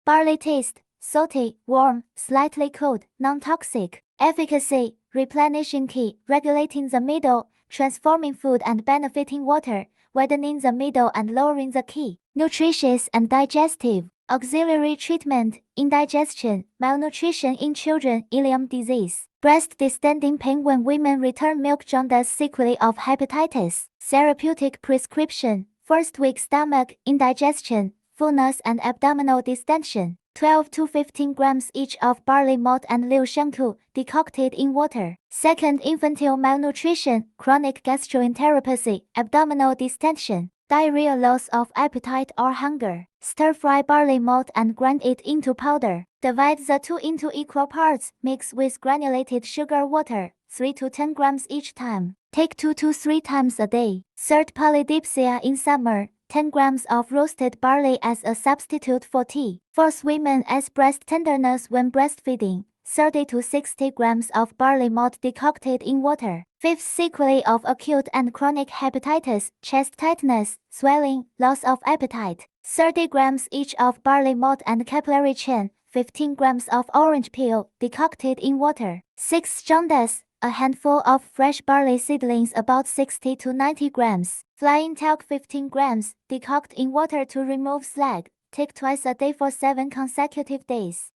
Barley taste, salty, warm, slightly cold, non-toxic. Efficacy, replenishing key, regulating the middle, transforming food and benefiting water, widening the middle and lowering the key. Nutritious and digestive. Auxiliary treatment, indigestion, malnutrition in children, ileum disease. Breast distending pain when women return milk, jaundice sequelae of hepatitis. Therapeutic prescription, first week stomach, indigestion, fullness and abdominal distension. 12 to 15 grams each of barley malt and liu shanku, decocted in water. Second, infantile malnutrition, chronic gastroenteropathy, abdominal distension, diarrhea, loss of appetite or hunger. Stir-fry barley malt and grind it into powder. Divide the two into equal parts, mix with granulated sugar water, 3 to 10 grams each time. Take 2 to 3 times a day. Third, polydipsia in summer, 10 grams of roasted barley as a substitute for tea. Fourth, women as breast tenderness when breastfeeding, 30 to 60 grams of barley malt decocted in water. Fifth, sequelae of acute and chronic hepatitis, chest tightness, swelling, loss of appetite, 30 grams each of barley malt and capillary chain, 15 grams of orange peel, decocted in water. Sixth, jaundice, a handful of fresh barley seedlings about 60 to 90 grams. Flying talc 15 grams, decoct in water to remove slag. Take twice a day for 7 consecutive days.